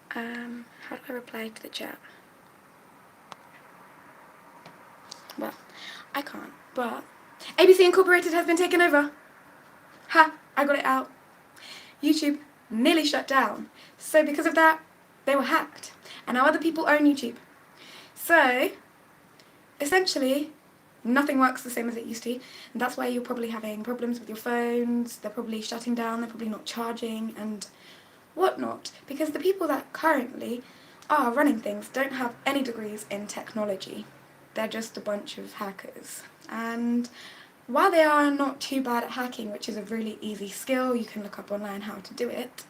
How do I reply to the chat? Well, I can't, but ABC Incorporated has been taken over. Ha! I got it out. YouTube nearly shut down. So because of that, they were hacked. And now other people own YouTube. So, essentially, nothing works the same as it used to. And that's why you're probably having problems with your phones. They're probably shutting down. They're probably not charging and whatnot. Because the people that currently are running things don't have any degrees in technology. They're just a bunch of hackers. And while they are not too bad at hacking, which is a really easy skill, you can look up online how to do it,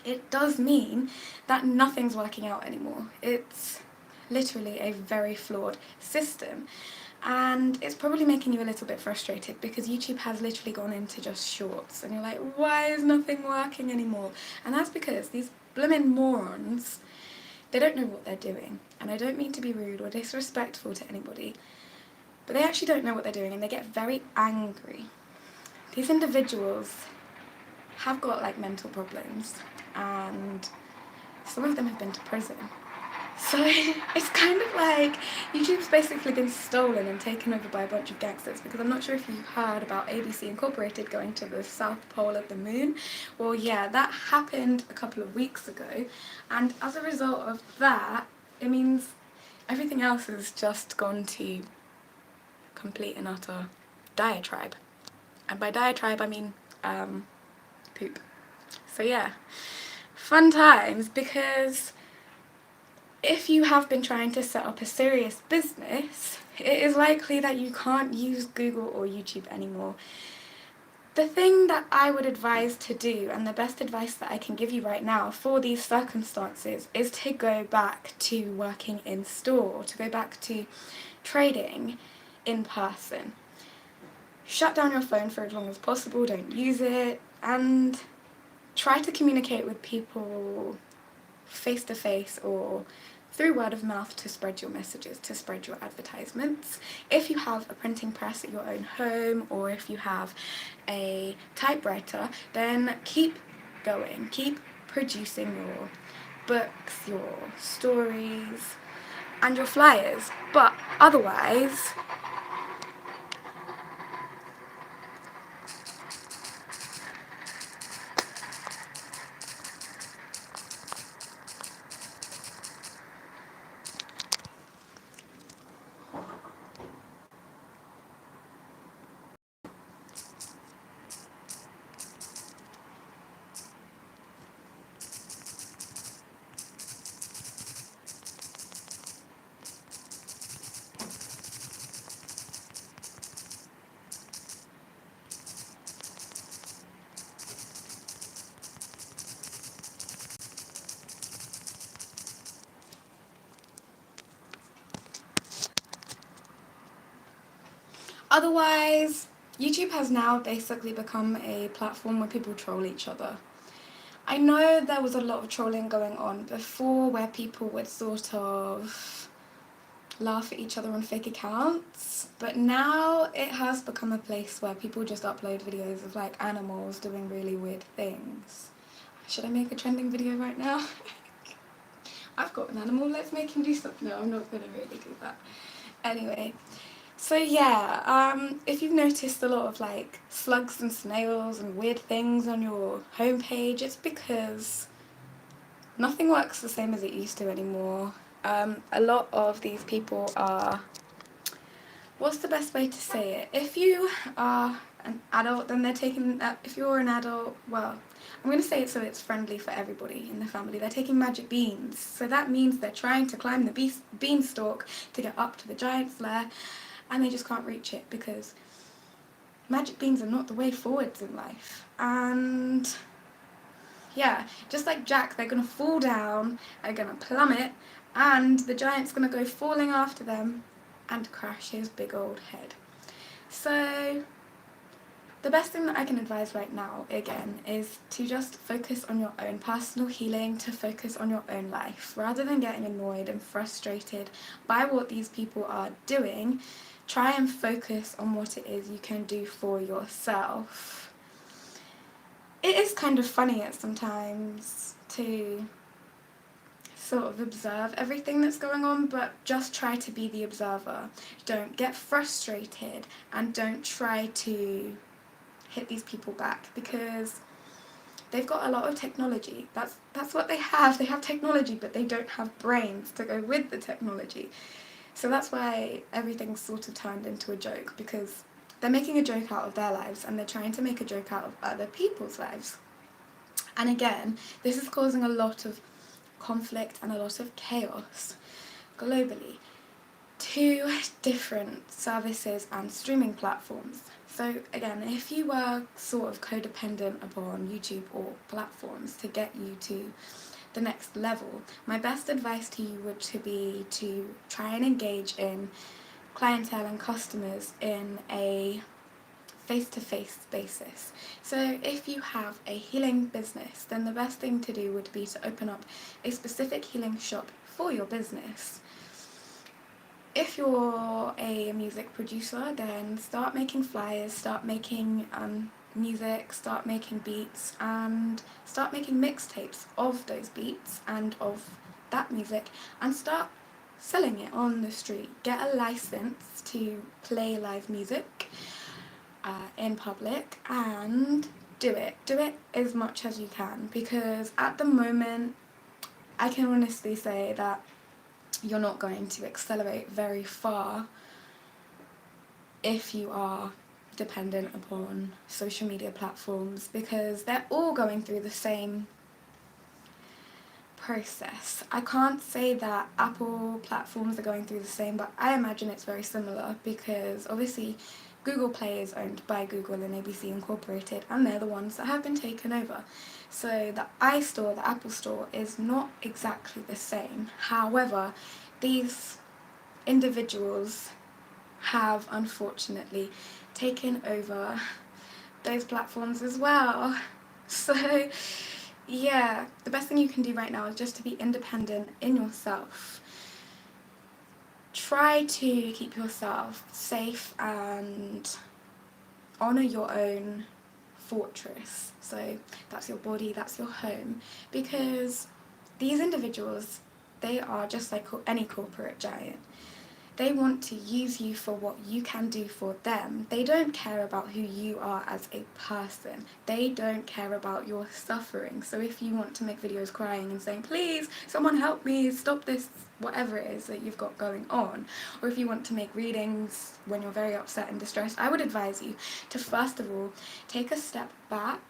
it does mean that nothing's working out anymore. It's literally a very flawed system. And it's probably making you a little bit frustrated because YouTube has literally gone into just shorts. And you're like, why is nothing working anymore? And that's because these blooming morons, they don't know what they're doing. And I don't mean to be rude or disrespectful to anybody, but they actually don't know what they're doing and they get very angry. These individuals have got like mental problems and some of them have been to prison. So it's kind of like YouTube's basically been stolen and taken over by a bunch of gangsters, because I'm not sure if you've heard about ABC Incorporated going to the South Pole of the Moon. Well, yeah, that happened a couple of weeks ago, and as a result of that, it means everything else has just gone to complete and utter diatribe. And by diatribe I mean poop. So yeah, fun times, because if you have been trying to set up a serious business, it is likely that you can't use Google or YouTube anymore. The thing that I would advise to do, and the best advice that I can give you right now for these circumstances, is to go back to working in store, to go back to trading in person. Shut down your phone for as long as possible, don't use it, and try to communicate with people face to face or through word of mouth to spread your messages, to spread your advertisements. If you have a printing press at your own home, or if you have a typewriter, then keep going, keep producing your books, your stories, and your flyers. But otherwise, Otherwise, YouTube has now basically become a platform where people troll each other. I know there was a lot of trolling going on before, where people would sort of laugh at each other on fake accounts, but now it has become a place where people just upload videos of like animals doing really weird things. Should I make a trending video right now? I've got an animal, let's make him do something. No, I'm not going to really do that. Anyway, so yeah, if you've noticed a lot of like slugs and snails and weird things on your homepage, it's because nothing works the same as it used to anymore. A lot of these people are, what's the best way to say it? If you are an adult, then they're taking, if you're an adult, well, I'm going to say it so it's friendly for everybody in the family. They're taking magic beans. So that means they're trying to climb the beanstalk to get up to the giant's lair, and they just can't reach it because magic beans are not the way forwards in life. And yeah, just like Jack, they're going to fall down, they're going to plummet, and the giant's going to go falling after them and crash his big old head. So the best thing that I can advise right now, again, is to just focus on your own personal healing, to focus on your own life. Rather than getting annoyed and frustrated by what these people are doing, try and focus on what it is you can do for yourself. It is kind of funny at sometimes to sort of observe everything that's going on, but just try to be the observer. Don't get frustrated, and don't try to hit these people back, because they've got a lot of technology. That's what they have. They have technology, but they don't have brains to go with the technology. So that's why everything's sort of turned into a joke, because they're making a joke out of their lives, and they're trying to make a joke out of other people's lives. And again, this is causing a lot of conflict and a lot of chaos globally. 2 different services and streaming platforms. So again, if you were sort of codependent upon YouTube or platforms to get you to the next level, my best advice to you would be to try and engage in clientele and customers in a face-to-face basis. So if you have a healing business, then the best thing to do would be to open up a specific healing shop for your business. If you're a music producer, then start making flyers, start making music, start making beats, and start making mixtapes of those beats and of that music, and start selling it on the street. Get a license to play live music in public, and do it as much as you can, because at the moment I can honestly say that you're not going to accelerate very far if you are dependent upon social media platforms, because they're all going through the same process. I can't say that Apple platforms are going through the same, but I imagine it's very similar, because obviously Google Play is owned by Google and ABC Incorporated, and they're the ones that have been taken over. So the iStore, the Apple Store, is not exactly the same. However, these individuals have unfortunately taken over those platforms as well. So yeah, the best thing you can do right now is just to be independent in yourself. Try to keep yourself safe and honour your own fortress. So that's your body, that's your home, because these individuals, they are just like any corporate giant. They want to use you for what you can do for them. They don't care about who you are as a person. They don't care about your suffering. So if you want to make videos crying and saying, please, someone help me, stop this, whatever it is that you've got going on, or if you want to make readings when you're very upset and distressed, I would advise you to first of all take a step back,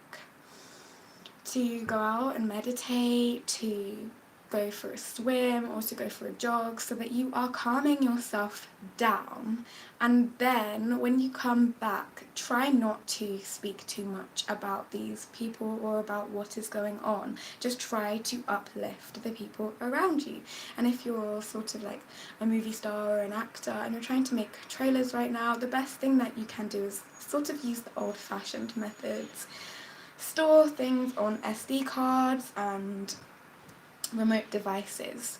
to go out and meditate, to go for a swim or to go for a jog, so that you are calming yourself down. And then when you come back, try not to speak too much about these people or about what is going on. Just try to uplift the people around you. And if you're sort of like a movie star or an actor and you're trying to make trailers right now, the best thing that you can do is sort of use the old-fashioned methods. Store things on SD cards and remote devices.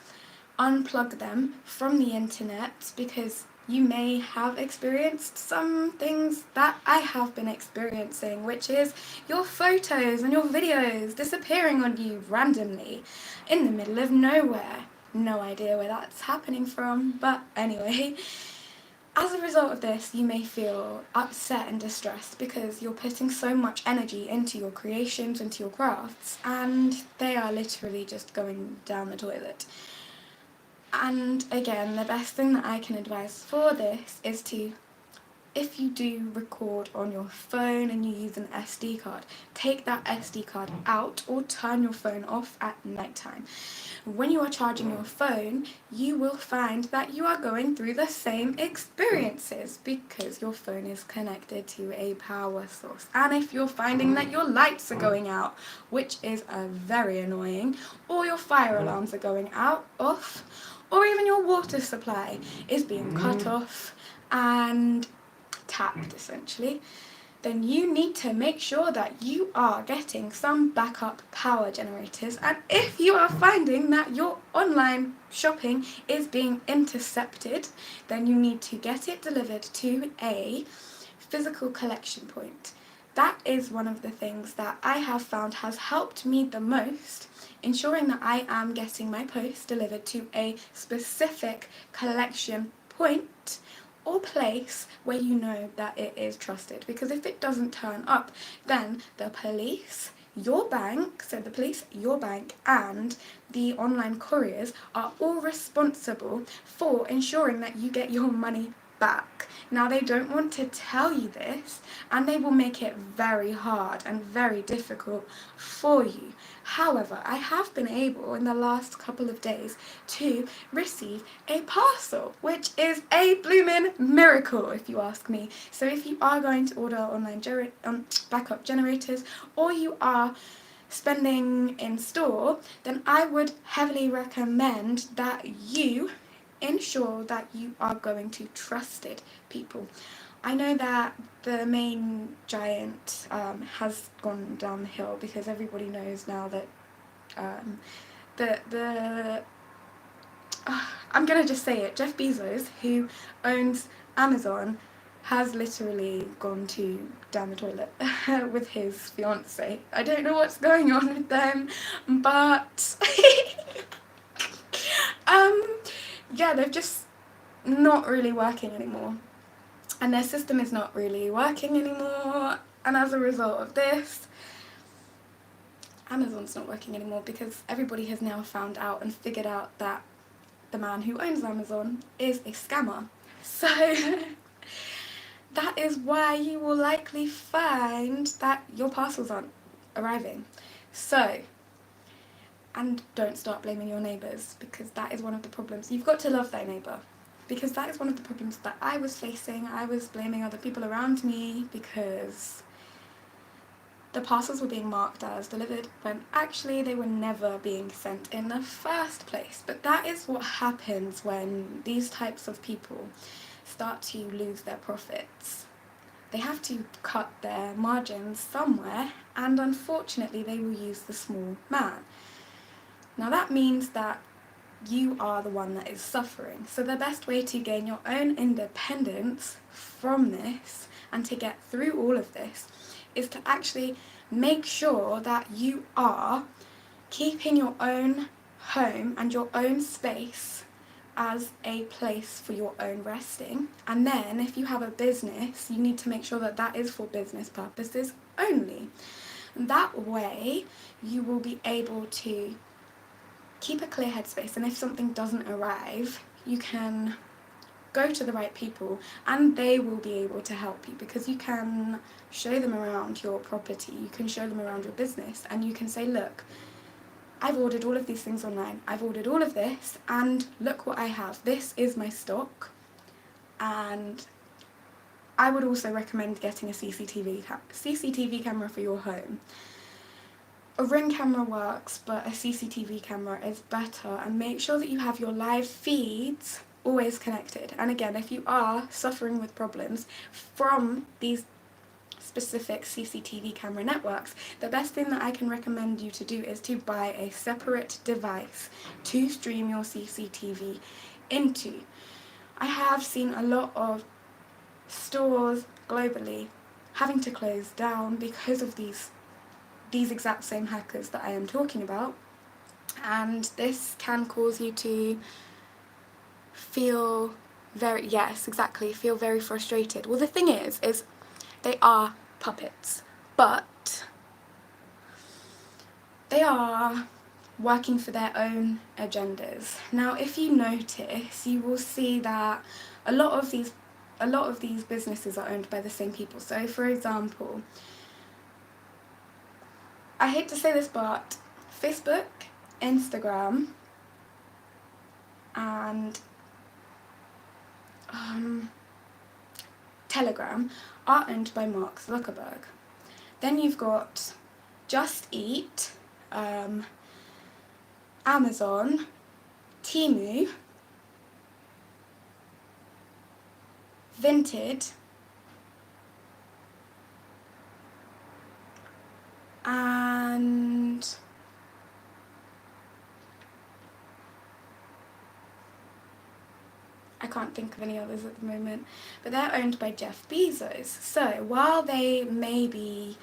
Unplug them from the internet, because you may have experienced some things that I have been experiencing, which is your photos and your videos disappearing on you randomly in the middle of nowhere. No idea where that's happening from, but anyway. As a result of this, you may feel upset and distressed, because you're putting so much energy into your creations, into your crafts, and they are literally just going down the toilet. And again, the best thing that I can advise for this is to, if you do record on your phone and you use an SD card, take that SD card out or turn your phone off at nighttime. When you are charging your phone, you will find that you are going through the same experiences, because your phone is connected to a power source. And if you're finding that your lights are going out, which is very annoying, or your fire alarms are going off, or even your water supply is being cut off and tapped essentially, then you need to make sure that you are getting some backup power generators. And if you are finding that your online shopping is being intercepted, then you need to get it delivered to a physical collection point. That is one of the things that I have found has helped me the most ensuring that I am getting my post delivered to a specific collection point or place where you know that it is trusted. Because if it doesn't turn up, then the police, your bank, so the police, your bank, and the online couriers are all responsible for ensuring that you get your money back. Now, they don't want to tell you this, and they will make it very hard and very difficult for you. However, I have been able in the last couple of days to receive a parcel, which is a blooming miracle if you ask me. So if you are going to order online backup generators, or you are spending in store, then I would heavily recommend that you ensure that you are going to trusted people. I know that the main giant has gone down the hill because everybody knows now that I'm gonna just say it, Jeff Bezos, who owns Amazon, has literally gone down the toilet with his fiance. I don't know what's going on with them, but yeah, they're just not really working anymore, and their system is not really working anymore, and as a result of this, Amazon's not working anymore because everybody has now found out and figured out that the man who owns Amazon is a scammer. So that is why you will likely find that your parcels aren't arriving. So, and don't start blaming your neighbours, because that is one of the problems. You've got to love thy neighbour, because that is one of the problems that I was facing. I was blaming other people around me because the parcels were being marked as delivered when actually they were never being sent in the first place. But that is what happens when these types of people start to lose their profits. They have to cut their margins somewhere, and unfortunately they will use the small man. Now that means that you are the one that is suffering. So the best way to gain your own independence from this and to get through all of this is to actually make sure that you are keeping your own home and your own space as a place for your own resting. And then if you have a business, you need to make sure that that is for business purposes only. That way you will be able to keep a clear headspace, and if something doesn't arrive, you can go to the right people and they will be able to help you, because you can show them around your property, you can show them around your business, and you can say, look, I've ordered all of these things online, I've ordered all of this, and look what I have. This is my stock. And I would also recommend getting a CCTV camera for your home. A Ring camera works, but a CCTV camera is better, and make sure that you have your live feeds always connected. And again, if you are suffering with problems from these specific CCTV camera networks, the best thing that I can recommend you to do is to buy a separate device to stream your CCTV into. I have seen a lot of stores globally having to close down because of these exact same hackers that I am talking about, and this can cause you to feel feel very frustrated. Well, the thing is they are puppets, but they are working for their own agendas. Now, if you notice, you will see that a lot of these businesses are owned by the same people. So, for example, I hate to say this, but Facebook, Instagram, and Telegram are owned by Mark Zuckerberg. Then you've got Just Eat, Amazon, Temu, Vinted, and I can't think of any others at the moment, but they're owned by Jeff Bezos. So while they may be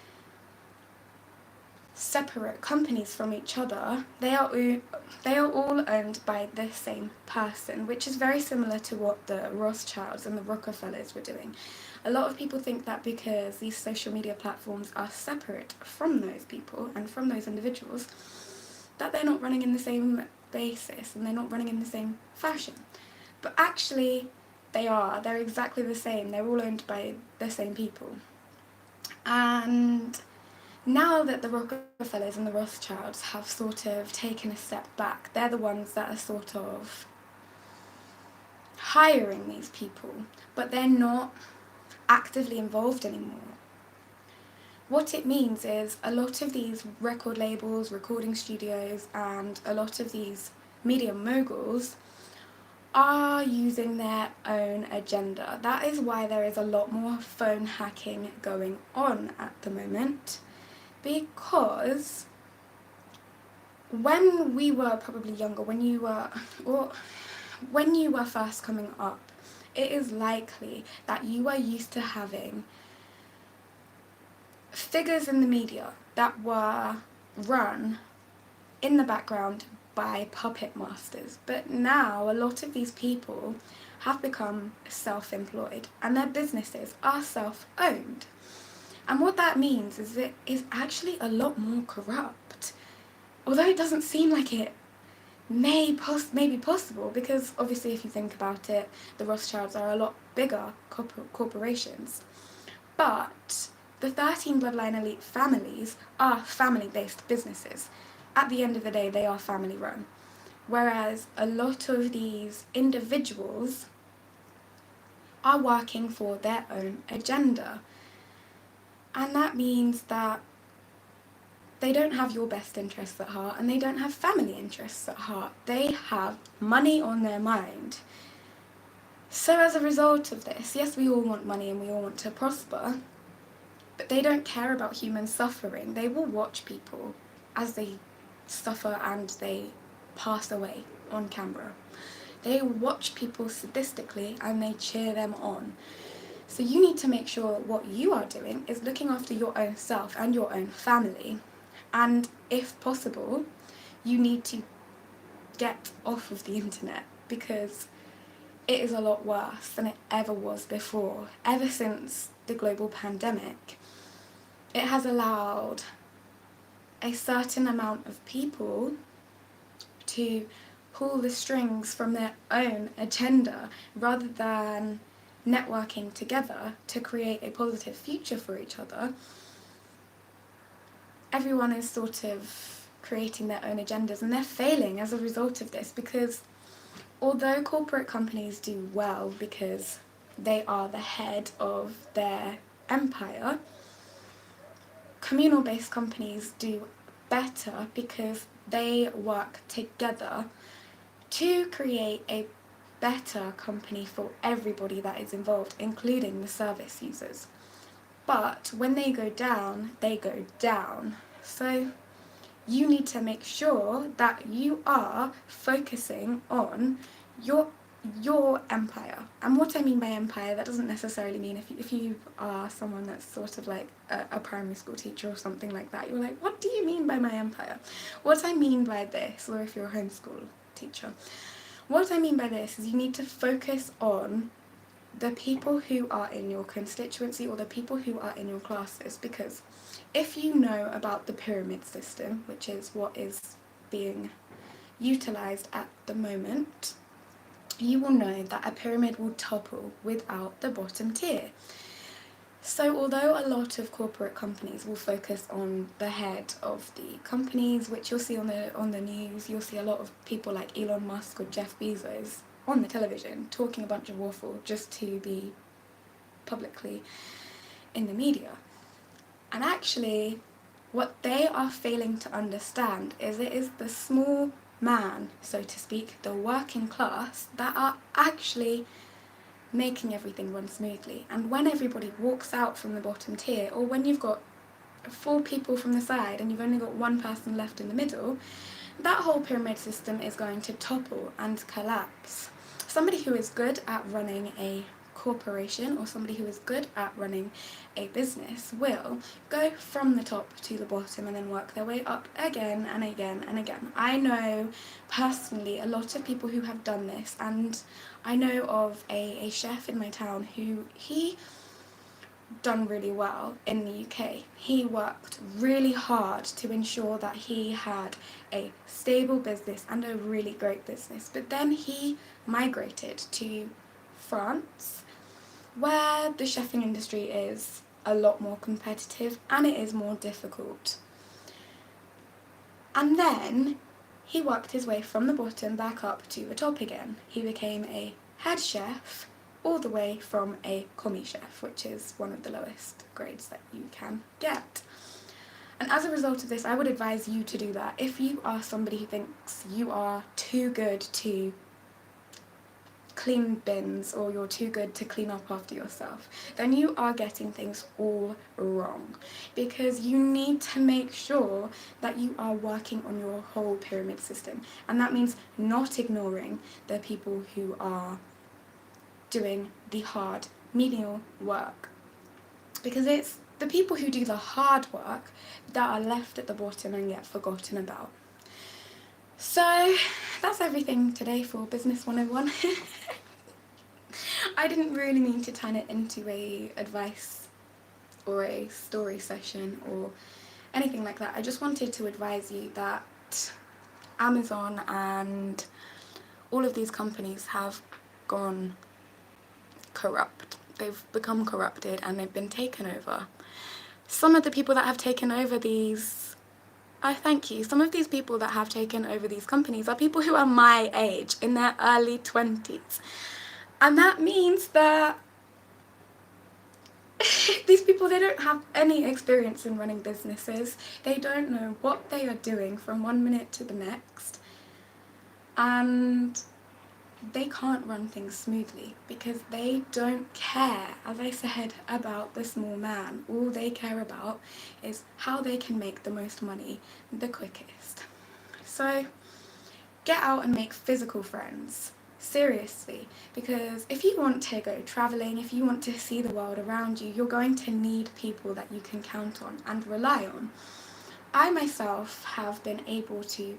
separate companies from each other, they are all owned by the same person, which is very similar to what the Rothschilds and the Rockefellers were doing. A lot of people think that because these social media platforms are separate from those people and from those individuals, that they're not running in the same basis and they're not running in the same fashion. But actually, they are. They're exactly the same. They're all owned by the same people. And now that the Rockefellers and the Rothschilds have sort of taken a step back, they're the ones that are sort of hiring these people, but they're not actively involved anymore. What it means is a lot of these record labels, recording studios, and a lot of these media moguls are using their own agenda. That is why there is a lot more phone hacking going on at the moment, because when we were probably younger, when you were first coming up, it is likely that you were used to having figures in the media that were run in the background by puppet masters. But now a lot of these people have become self-employed and their businesses are self-owned. And what that means is it is actually a lot more corrupt. Although it doesn't seem like it may be possible, because obviously if you think about it, the Rothschilds are a lot bigger corporations. But the 13 bloodline elite families are family-based businesses. At the end of the day, they are family-run. Whereas a lot of these individuals are working for their own agenda. And that means that they don't have your best interests at heart, and they don't have family interests at heart. They have money on their mind. So as a result of this, yes, we all want money and we all want to prosper, but they don't care about human suffering. They will watch people as they suffer and they pass away on camera. They watch people sadistically and they cheer them on. So you need to make sure what you are doing is looking after your own self and your own family. And if possible, you need to get off of the internet, because it is a lot worse than it ever was before. Ever since the global pandemic, it has allowed a certain amount of people to pull the strings from their own agenda rather than networking together to create a positive future for each other. Everyone is sort of creating their own agendas, and they're failing as a result of this, because although corporate companies do well because they are the head of their empire, communal-based companies do better because they work together to create a better company for everybody that is involved, including the service users. But when they go down, they go down. So you need to make sure that you are focusing on your empire. And what I mean by empire, that doesn't necessarily mean if you are someone that's sort of like a primary school teacher or something like that, you're like, what do you mean by my empire? What I mean by this, or if you're a homeschool teacher, what I mean by this is you need to focus on the people who are in your constituency or the people who are in your classes, because if you know about the pyramid system, which is what is being utilised at the moment, you will know that a pyramid will topple without the bottom tier. So although a lot of corporate companies will focus on the head of the companies, which you'll see on the news, you'll see a lot of people like Elon Musk or Jeff Bezos on the television talking a bunch of waffle just to be publicly in the media. And actually, what they are failing to understand is it is the small man, so to speak, the working class, that are actually making everything run smoothly. And when everybody walks out from the bottom tier, or when you've got 4 people from the side and you've only got 1 person left in the middle, that whole pyramid system is going to topple and collapse. Somebody who is good at running a corporation or somebody who is good at running a business will go from the top to the bottom and then work their way up again and again and again. I know personally a lot of people who have done this, and I know of a chef in my town who he done really well in the UK. He worked really hard to ensure that he had a stable business and a really great business, but then he migrated to France, where the chefing industry is a lot more competitive and it is more difficult. And then he worked his way from the bottom back up to the top again. He became a head chef, all the way from a commis chef, which is one of the lowest grades that you can get. And as a result of this, I would advise you to do that. If you are somebody who thinks you are too good to clean bins or you're too good to clean up after yourself, then you are getting things all wrong, because you need to make sure that you are working on your whole pyramid system, and that means not ignoring the people who are doing the hard menial work, because it's the people who do the hard work that are left at the bottom and get forgotten about. So that's everything today for Business 101. I didn't really mean to turn it into a advice or a story session or anything like that. I just wanted to advise you that Amazon and all of these companies have gone corrupt. They've become corrupted and they've been taken over. Some of the people that have taken over these, some of these people that have taken over these companies are people who are my age, in their early 20s. And that means that these people, they don't have any experience in running businesses. They don't know what they are doing from one minute to the next. And they can't run things smoothly because they don't care, as I said, about the small man. All they care about is how they can make the most money the quickest. So get out and make physical friends. Seriously, because if you want to go travelling, if you want to see the world around you, you're going to need people that you can count on and rely on. I myself have been able to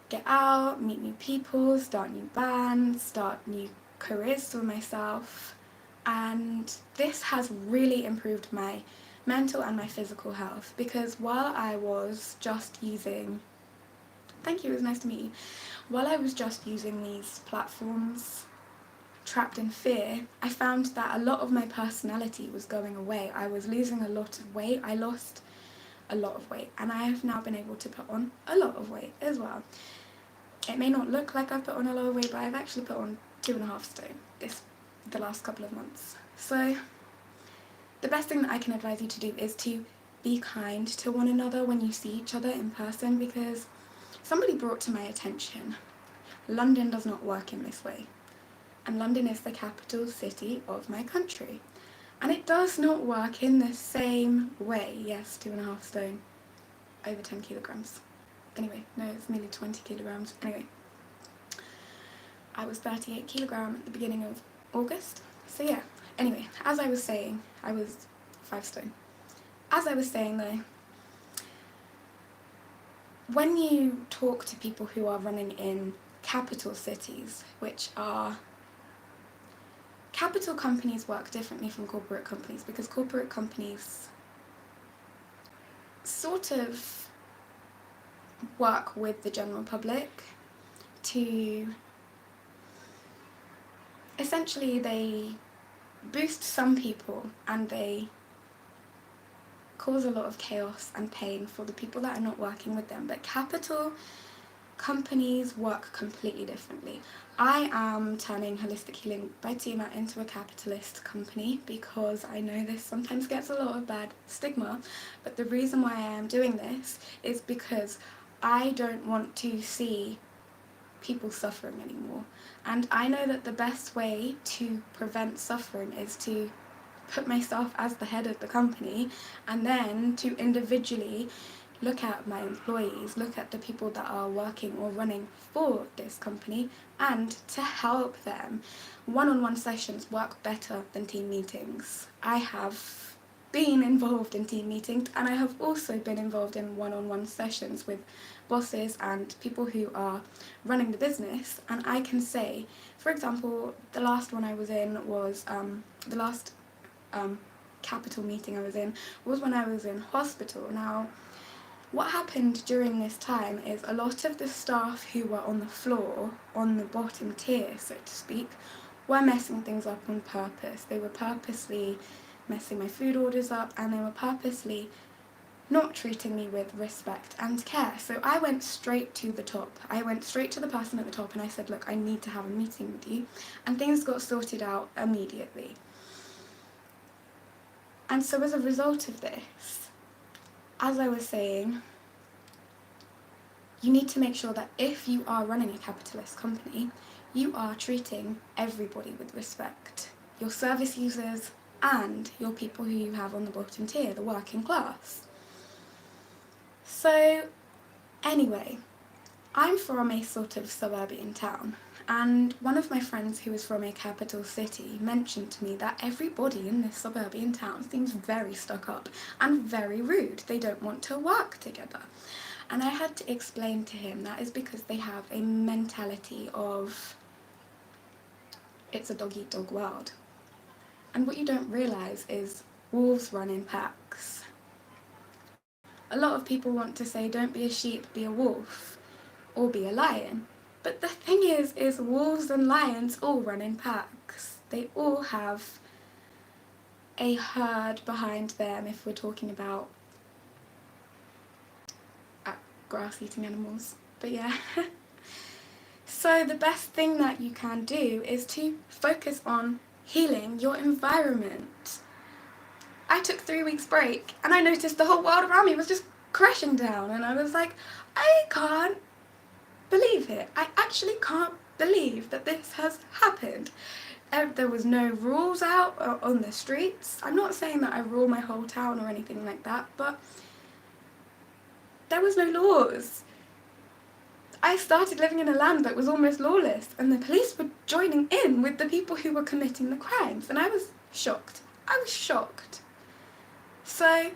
get out, meet new people, start new bands, start new careers for myself, and this has really improved my mental and my physical health, because while I was just using, thank you, it was nice to meet you, while I was just using these platforms trapped in fear, I found that a lot of my personality was going away. I was losing a lot of weight. I lost a lot of weight, and I have now been able to put on a lot of weight as well. It may not look like I've put on a lot of weight, but I've actually put on 2.5 stone the last couple of months. So the best thing that I can advise you to do is to be kind to one another when you see each other in person, because somebody brought to my attention, London does not work in this way. And London is the capital city of my country. And it does not work in the same way. Yes, 2.5 stone, over 10 kilograms. Anyway, no, it's nearly 20 kilograms. Anyway, I was 38 kilograms at the beginning of August. So yeah, anyway, as I was saying, I was 5 stone. As I was saying though, when you talk to people who are running in capital cities, which are, capital companies work differently from corporate companies, because corporate companies sort of work with the general public to, essentially they boost some people and they cause a lot of chaos and pain for the people that are not working with them. But capital companies work completely differently. I am turning Holistic Healing by Tiamat into a capitalist company because I know this sometimes gets a lot of bad stigma, but the reason why I am doing this is because I don't want to see people suffering anymore. And I know that the best way to prevent suffering is to put myself as the head of the company and then to individually look at my employees, look at the people that are working or running for this company, and to help them. One-on-one sessions work better than team meetings. I have been involved in team meetings, and I have also been involved in one-on-one sessions with bosses and people who are running the business, and I can say, for example, the last one I was in was the last capital meeting I was in was when I was in hospital. Now, what happened during this time is a lot of the staff who were on the floor, on the bottom tier, so to speak, were messing things up on purpose. They were purposely messing my food orders up, and they were purposely not treating me with respect and care. So I went straight to the top. I went straight to the person at the top and I said, look, I need to have a meeting with you. And things got sorted out immediately. And so as a result of this, as I was saying, you need to make sure that if you are running a capitalist company, you are treating everybody with respect. Your service users and your people who you have on the bottom tier, the working class. So anyway, I'm from a sort of suburban town, and one of my friends who is from a capital city mentioned to me that everybody in this suburban town seems very stuck up and very rude. They don't want to work together. And I had to explain to him that is because they have a mentality of it's a dog-eat-dog world. And what you don't realise is wolves run in packs. A lot of people want to say don't be a sheep, be a wolf, or be a lion. But the thing is wolves and lions all run in packs. They all have a herd behind them if we're talking about grass-eating animals. But yeah. So the best thing that you can do is to focus on healing your environment. I took 3 weeks break and I noticed the whole world around me was just crashing down, and I was like, I can't believe it. I actually can't believe that this has happened. There was no rules out on the streets. I'm not saying that I rule my whole town or anything like that, but there was no laws. I started living in a land that was almost lawless, and the police were joining in with the people who were committing the crimes, and I was shocked. I was shocked. So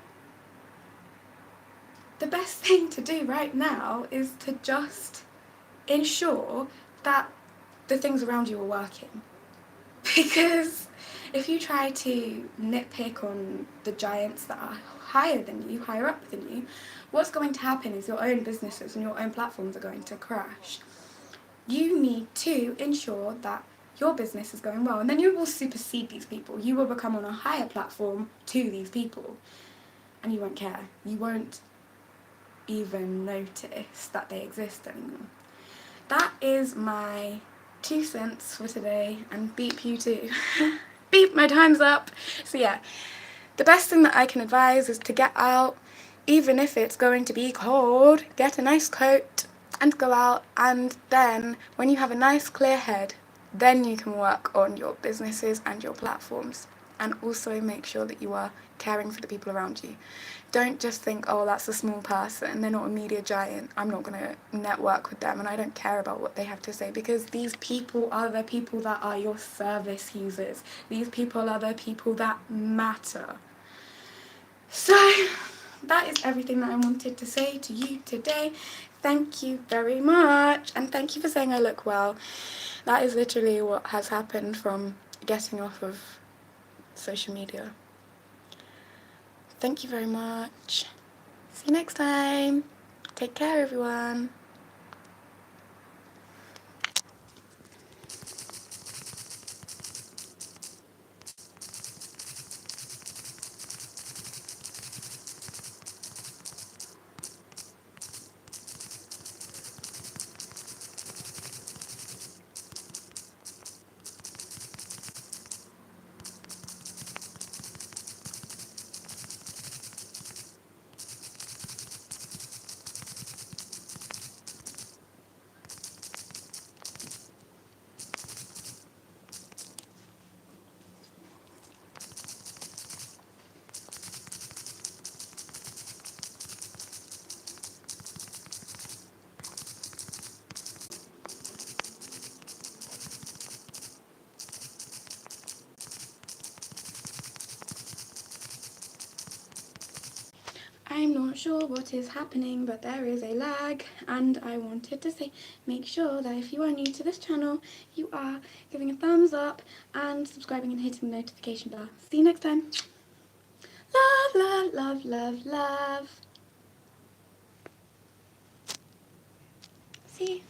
the best thing to do right now is to just ensure that the things around you are working. Because if you try to nitpick on the giants that are higher than you, higher up than you, what's going to happen is your own businesses and your own platforms are going to crash. You need to ensure that your business is going well, and then you will supersede these people. You will become on a higher platform to these people, and you won't care. You won't even notice that they exist anymore. That is my 2 cents for today, and beep you too. Beep, my time's up. So yeah, the best thing that I can advise is to get out, even if it's going to be cold. Get a nice coat and go out, and then when you have a nice clear head, then you can work on your businesses and your platforms, and also make sure that you are caring for the people around you. Don't just think, oh, that's a small person, they're not a media giant, I'm not going to network with them and I don't care about what they have to say, because these people are the people that are your service users. These people are the people that matter. So that is everything that I wanted to say to you today. Thank you very much, and thank you for saying I look well. That is literally what has happened from getting off of social media. Thank you very much. See you next time. Take care, everyone. sure what is happening, but there is a lag, and I wanted to say, make sure that if you are new to this channel, you are giving a thumbs up and subscribing and hitting the notification bell. See you next time. Love, love, love, love, love. See you.